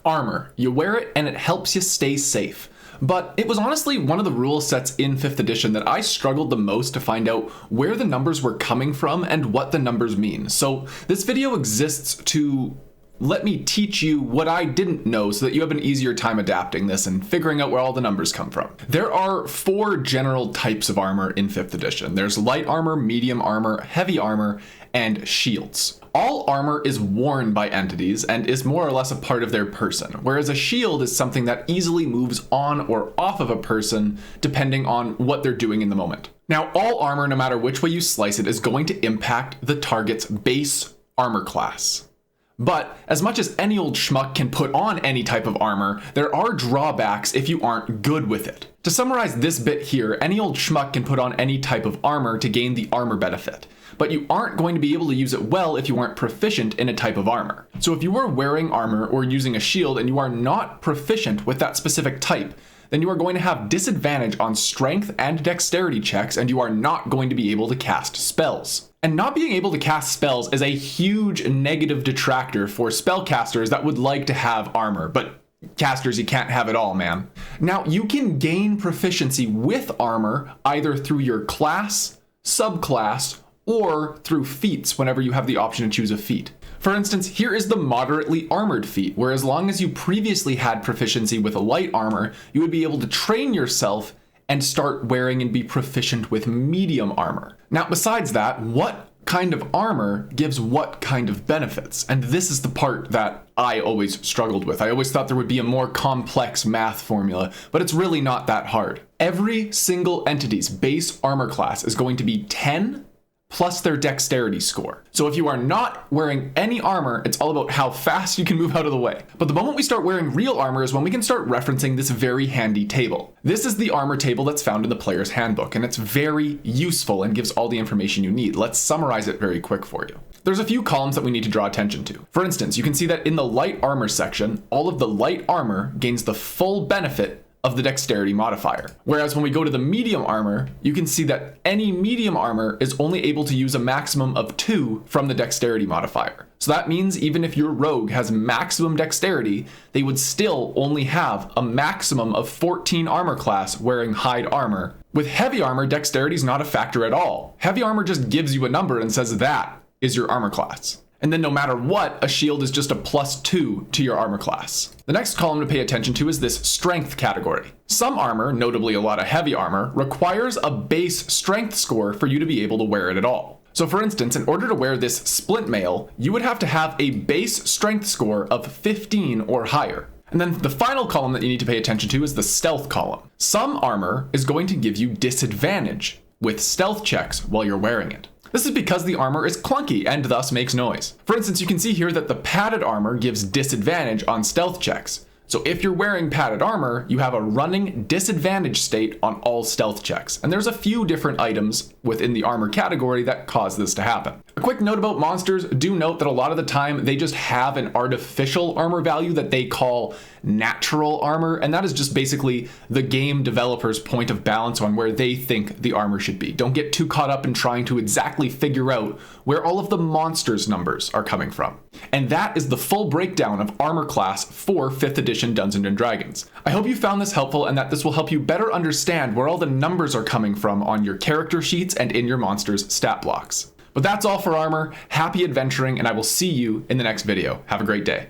Armor. You wear it and it helps you stay safe. But it was honestly one of the rule sets in 5th edition that I struggled the most to find out where the numbers were coming from and what the numbers mean. So this video exists to let me teach you what I didn't know so that you have an easier time adapting this and figuring out where all the numbers come from. There are 4 general types of armor in 5th edition. There's light armor, medium armor, heavy armor, and shields. All armor is worn by entities and is more or less a part of their person, whereas a shield is something that easily moves on or off of a person depending on what they're doing in the moment. Now, all armor, no matter which way you slice it, is going to impact the target's base armor class. But as much as any old schmuck can put on any type of armor, there are drawbacks if you aren't good with it. To summarize this bit here, any old schmuck can put on any type of armor to gain the armor benefit, but you aren't going to be able to use it well if you aren't proficient in a type of armor. So if you are wearing armor or using a shield and you are not proficient with that specific type, then you are going to have disadvantage on strength and dexterity checks, and you are not going to be able to cast spells. And not being able to cast spells is a huge negative detractor for spellcasters that would like to have armor, but casters, you can't have it all, man. Now, you can gain proficiency with armor either through your class, subclass, or through feats whenever you have the option to choose a feat. For instance, here is the moderately armored feat, where as long as you previously had proficiency with a light armor, you would be able to train yourself and start wearing and be proficient with medium armor. Now, besides that, what kind of armor gives what kind of benefits? And this is the part that I always struggled with. I always thought there would be a more complex math formula, but it's really not that hard. Every single entity's base armor class is going to be 10 plus their dexterity score. So if you are not wearing any armor, it's all about how fast you can move out of the way. But the moment we start wearing real armor is when we can start referencing this very handy table. This is the armor table that's found in the player's handbook, and it's very useful and gives all the information you need. Let's summarize it very quick for you. There's a few columns that we need to draw attention to. For instance, you can see that in the light armor section, all of the light armor gains the full benefit of the dexterity modifier. Whereas when we go to the medium armor, you can see that any medium armor is only able to use a maximum of 2 from the dexterity modifier. So that means even if your rogue has maximum dexterity, they would still only have a maximum of 14 armor class wearing hide armor. With heavy armor, dexterity is not a factor at all. Heavy armor just gives you a number and says that is your armor class. And then no matter what, a shield is just a +2 to your armor class. The next column to pay attention to is this strength category. Some armor, notably a lot of heavy armor, requires a base strength score for you to be able to wear it at all. So for instance, in order to wear this splint mail, you would have to have a base strength score of 15 or higher. And then the final column that you need to pay attention to is the stealth column. Some armor is going to give you disadvantage with stealth checks while you're wearing it. This is because the armor is clunky and thus makes noise. For instance, you can see here that the padded armor gives disadvantage on stealth checks. So if you're wearing padded armor, you have a running disadvantage state on all stealth checks. And there's a few different items within the armor category that cause this to happen. A quick note about monsters, do note that a lot of the time they just have an artificial armor value that they call natural armor, and that is just basically the game developer's point of balance on where they think the armor should be. Don't get too caught up in trying to exactly figure out where all of the monsters' numbers are coming from. And that is the full breakdown of armor class for 5th edition Dungeons & Dragons. I hope you found this helpful and that this will help you better understand where all the numbers are coming from on your character sheets and in your monsters' stat blocks. But that's all for armor. Happy adventuring, and I will see you in the next video. Have a great day.